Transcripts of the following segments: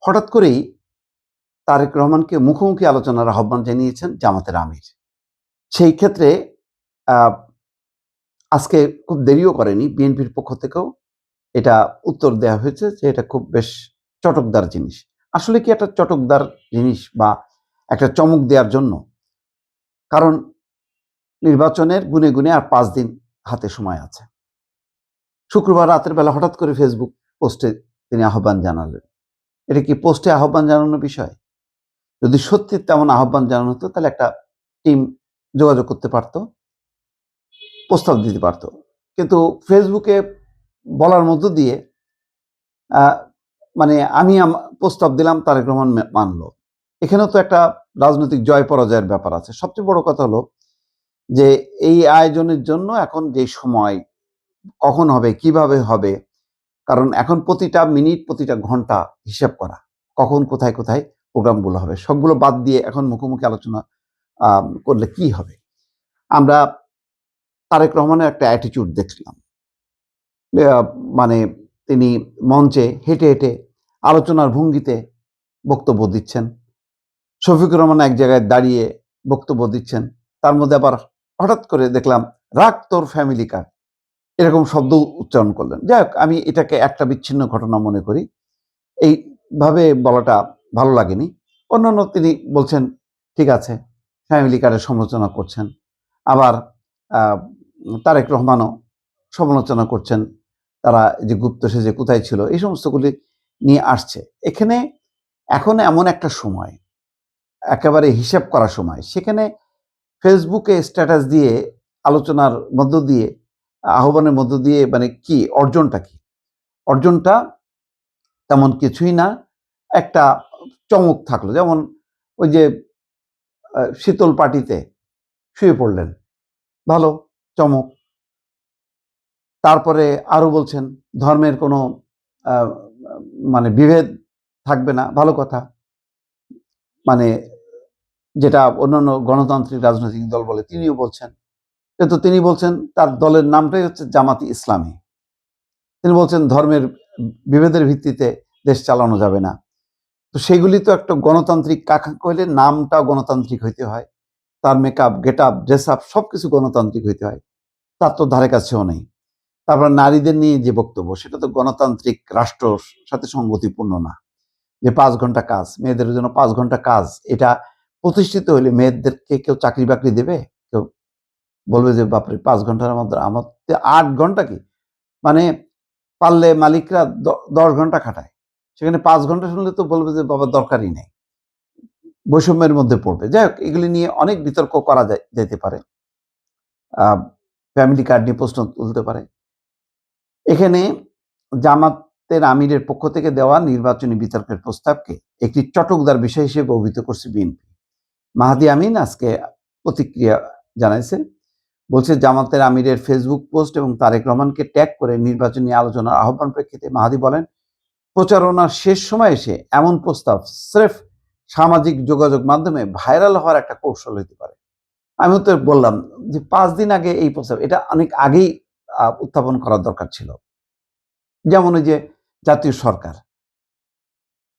হঠাৎ করেই তারেক রহমানকে মুখোমুখি আলোচনার আহ্বান জানিয়েছেন জামাতের আমির। সেই ক্ষেত্রে আজকে খুব দেরিও করেনি, বিএনপির পক্ষ থেকেও এটা উত্তর দেওয়া হয়েছে যে এটা খুব বেশ চটকদার জিনিস। আসলে কি একটা চটকদার জিনিস বা একটা চমক দেওয়ার জন্য? কারণ নির্বাচনের গুনে গুনে আর 5 দিন হাতে সময় আছে। শুক্রবার রাতের বেলা হঠাৎ করে ফেসবুক পোস্টে তিনি আহ্বান জানালেন। এটা কি পোস্টে আহ্বান জানানোর বিষয়? যদি সত্যি তেমন আহ্বান জানানো হতো তাহলে একটা টিম যোগাযোগ করতে পারত, প্রস্তাব দিতে পারত। কিন্তু ফেসবুকে বলার মধ্য দিয়ে মানে আমি প্রস্তাব দিলাম, তারেক রহমান মানল। এখানেও তো একটা রাজনৈতিক জয় পরাজয়ের ব্যাপার আছে। সবচেয়ে বড় কথা হলো যে এই আয়োজনের জন্য এখন যে সময় কখন হবে, কিভাবে হবে, কারণ এখন প্রতিটা মিনিট প্রতিটা ঘন্টা হিসাব করা, কখন কোথায় কোথায় প্রোগ্রামগুলো হবে, সবগুলো বাদ দিয়ে এখন মুখোমুখি আলোচনা করলে কি হবে? আমরা তারেক রহমানের একটা অ্যাটিটিউড দেখলাম। মানে তিনি মঞ্চে হেঁটে হেঁটে আলোচনার ভঙ্গিতে বক্তব্য দিচ্ছেন। শফিকুর রহমান এক জায়গায় দাঁড়িয়ে বক্তব্য দিচ্ছেন, তার মধ্যে আবার হঠাৎ করে দেখলাম রাখ তোর ফ্যামিলি কার্ড, এরকম শব্দ উচ্চারণ করলেন। যাই হোক, আমি এটাকে একটা বিচ্ছিন্ন ঘটনা মনে করি। এইভাবে বলাটা ভালো লাগেনি। অন্যান্য তিনি বলছেন ঠিক আছে, ফ্যামিলি কার্ডের সমালোচনা করছেন। আবার তারেক রহমানও সমালোচনা করছেন, তারা যে গুপ্ত সেজে কোথায় ছিল, এই সমস্তগুলি নিয়ে আসছে। এখানে এখন এমন একটা সময়, একেবারে হিসাব করার সময়, সেখানে ফেসবুকে স্ট্যাটাস দিয়ে আলোচনার মধ্য দিয়ে, আহ্বানের মধ্য দিয়ে মানে কি অর্জনটা কি? অর্জনটা তেমন কিছুই না, একটা চমক থাকলো। যেমন ওই যে শীতল পাটিতে শুয়ে পড়লেন, ভালো চমক। তারপরে আরো বলছেন ধর্মের কোনো মানে বিভেদ থাকবে না, ভালো কথা। মানে যেটা অন্যান্য গণতান্ত্রিক রাজনৈতিক দল বলে তিনিও বলছেন। কিন্তু তিনি বলছেন তার দলের নামটাই হচ্ছে জামাতি ইসলামী। তিনি বলছেন ধর্মের বিভেদের ভিত্তিতে দেশ চালানো যাবে না। তো সেগুলি তো একটা গণতান্ত্রিক কাঙ্ক্ষা হইলে নামটাও গণতান্ত্রিক হইতে হয়, তার makeup, get up, dress up সবকিছু গণতান্ত্রিক হইতে হয়। তার তো ধারে কাছেও নেই। তারপর নারীদের নিয়ে যে বক্তব্য, সেটা তো গণতান্ত্রিক রাষ্ট্রর সাথে সঙ্গতিপূর্ণ না। যে 5 ঘন্টা কাজ, মেয়েদের জন্য 5 ঘন্টা কাজ, এটা প্রতিষ্ঠিত হইলে মেয়েদেরকে কেউ চাকরি বাকরি দেবে? কেউ বলবে যে বাপরে 5 ঘন্টার মধ্যে আমার 8 ঘন্টা কি, মানে পারলে মালিকরা 10 ঘন্টা খাটায়, সেখানে 5 ঘন্টা শুনলে তো বলবে যে বাবা দরকারই নেই, বৈষম্যের মধ্যে পড়বে। যাই হোক, এগুলি নিয়ে অনেক বিতর্ক করা যেতে পারে, ফ্যামিলি কার্ড নিয়ে প্রশ্ন তুলতে পারে। এখানে জামাতের আমিরের পক্ষ থেকে দেওয়া নির্বাচনী বিতর্কের প্রস্তাবকে একটি চটকদার বিষয় হিসেবে অভিহিত করছে বিএনপি। মাহাদি আমিন আজকে প্রতিক্রিয়া জানাইছে, বলছে জামাতের আমিরের ফেসবুক পোস্ট এবং তারেক রহমানকে ট্যাগ করে নির্বাচনী আলোচনার আহ্বান প্রেক্ষিতে মাহাদি বলেন, প্রচারণার শেষ সময় এসে এমন প্রস্তাব স্রেফ সামাজিক যোগাযোগ মাধ্যমে ভাইরাল হওয়ার একটা কৌশল হতে পারে। আমি তো বললাম যে 5 দিন আগে এই প্রস্তাব, এটা অনেক আগেই উত্থাপন করার দরকার ছিল। যেমন ওই যে জাতীয় সরকার,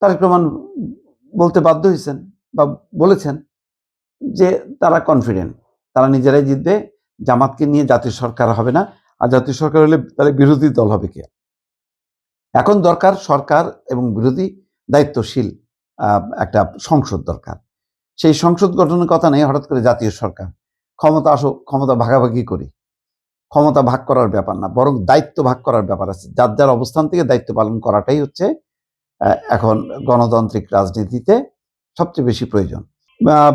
তারেক রহমান বলতে বাধ্য হয়েছেন বা বলেছেন যে তারা কনফিডেন্ট, তারা নিজেরাই জিতবে, জামাতকে নিয়ে জাতীয় সরকার হবে না, আর জাতীয় সরকার হলে তাহলে বিরোধী দল হবে কে? এখন দরকার সরকার এবং বিরোধী দায়িত্বশীল একটা সংসদ দরকার। সেই সংসদ গঠনের কথা নেই, হঠাৎ করে জাতীয় সরকার। ক্ষমতা আসো, ক্ষমতা ভাগাভাগি করি। ক্ষমতা ভাগ করার ব্যাপার না, বরং দায়িত্ব ভাগ করার ব্যাপার আছে। যার যার অবস্থান থেকে দায়িত্ব পালন করাটাই হচ্ছে এখন গণতান্ত্রিক রাজনীতিতে সবচেয়ে বেশি প্রয়োজন।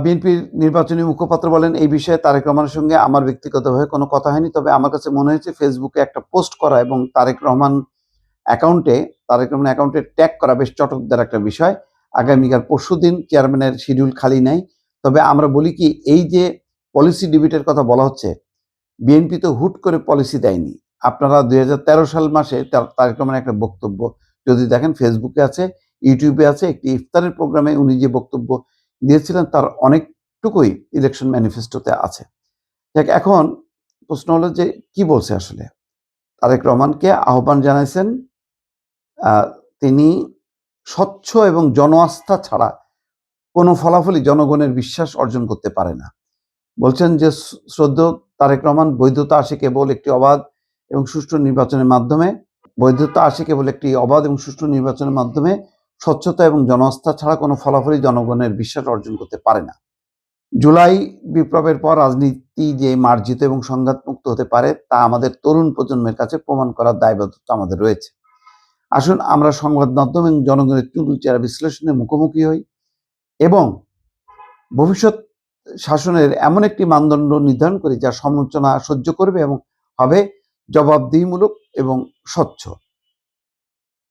বিএনপির নির্বাচনী মুখপাত্র বলেন, এই বিষয়ে তারেক রহমানের সঙ্গে আমার ব্যক্তিগতভাবে কোনো কথা হয়নি, তবে আমার কাছে মনে হয়েছে ফেসবুকে একটা পোস্ট করা এবং তারেক রহমান অ্যাকাউন্টে ট্যাগ করা বেশ চটকদার একটা বিষয়। আগামীকাল পরশুদিন চেয়ারম্যানের শিডিউল খালি নাই, তবে আমরা বলি কি, এই যে পলিসি ডিবেটের কথা বলা হচ্ছে, বিএনপি তো হুট করে পলিসি দেয়নি। আপনারা 2013 সাল মাসে তারেক রহমানের একটা বক্তব্য যদি দেখেন, ফেসবুকে আছে, ইউটিউবে আছে, একটি ইফতারের প্রোগ্রামে উনি যে বক্তব্য দিয়েছিলেন তার অনেকটুকুই ইলেকশন ম্যানিফেস্টোতে আছে। দেখ, এখন প্রশ্ন হলো যে কি বলছে আসলে। তারেক রহমানকে আহ্বান জানাইছেন তিনি স্বচ্ছ এবং জনআস্থা ছাড়া কোনো ফলাফলই জনগণের বিশ্বাস অর্জন করতে পারে না। বলছেন যে শ্রদ্ধেয় তারেক রহমান, বৈধতা আসে কেবল একটি অবাধ এবং সুষ্ঠু নির্বাচনের মাধ্যমে। স্বচ্ছতা এবং জনআস্থা ছাড়া কোনো ফলাফলই জনগণের বিশ্বাস অর্জন করতে পারে না। জুলাই বিপ্লবের পর রাজনীতি যে মার্জিত এবং সংঘাতমুক্ত হতে পারে তা আমাদের তরুণ প্রজন্মের কাছে প্রমাণ করার দায়বদ্ধতা আমাদের রয়েছে। আসুন আমরা সংবাদ মাধ্যম এবং জনগণের চুলচেরা বিশ্লেষণে মুখোমুখি হই এবং ভবিষ্যৎ শাসনের এমন একটি মানদণ্ড নির্ধারণ করি যা সমালোচনা সহ্য করবে এবং হবে জবাবদিহিমূলক এবং স্বচ্ছ।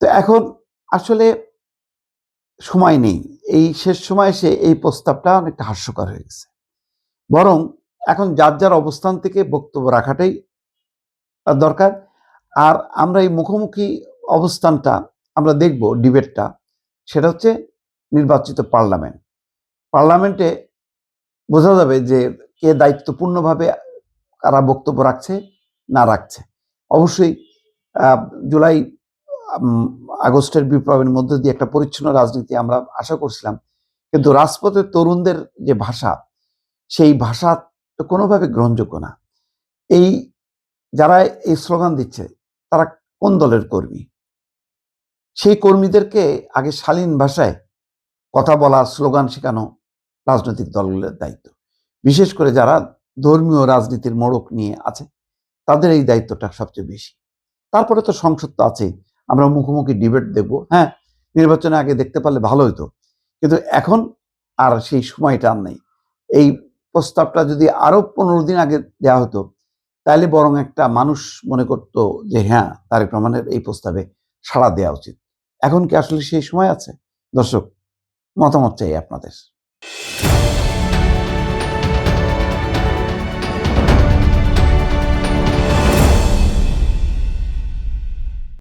তো এখন আসলে সময় নেই, এই শেষ সময় এসে এই প্রস্তাবটা অনেকটা হাস্যকর হয়ে গেছে। বরং এখন যার যার অবস্থান থেকে বক্তব্য রাখাটাই দরকার। আর আমরা এই মুখোমুখি অবস্থানটা আমরা দেখব, ডিবেটটা, সেটা হচ্ছে নির্বাচিত পার্লামেন্টে বোঝা যাবে যে কে দায়িত্বপূর্ণভাবে কারা বক্তব্য রাখছে না রাখছে। অবশ্যই জুলাই আগস্টের বিপ্লবের মধ্যে দিয়ে একটা পরিচ্ছন্ন রাজনীতি আমরা আশা করছিলাম, কিন্তু রাজপথের তরুণদের যে ভাষা, সেই ভাষা তো কোনোভাবে গ্রহণযোগ্য না। এই যারা এই স্লোগান দিচ্ছে তারা কোন দলের কর্মী? সেই কর্মীদেরকে আগে শালীন ভাষায় কথা বলা, স্লোগান শেখানো রাজনৈতিক দলগুলোর দায়িত্ব। বিশেষ করে যারা ধর্মীয় রাজনীতির মোড়ক নিয়ে আছে তাদের এই দায়িত্বটা সবচেয়ে বেশি। তারপরে তো সংসদ তো আছেই, আমরা মুখোমুখি ডিবেট দেখব। হ্যাঁ, নির্বাচনে আগে দেখতে পারলে ভালো হতো, কিন্তু এখন আর সেই সময়টা আর নেই। এই প্রস্তাবটা যদি আরো 15 দিন আগে দেওয়া হতো তাহলে বরং একটা মানুষ মনে করত যে হ্যাঁ, তারেক রহমানের এই প্রস্তাবে সাড়া দেওয়া উচিত। এখন কি আসলে সেই সময় আছে? দর্শক, মতামত চাই আপনাদের।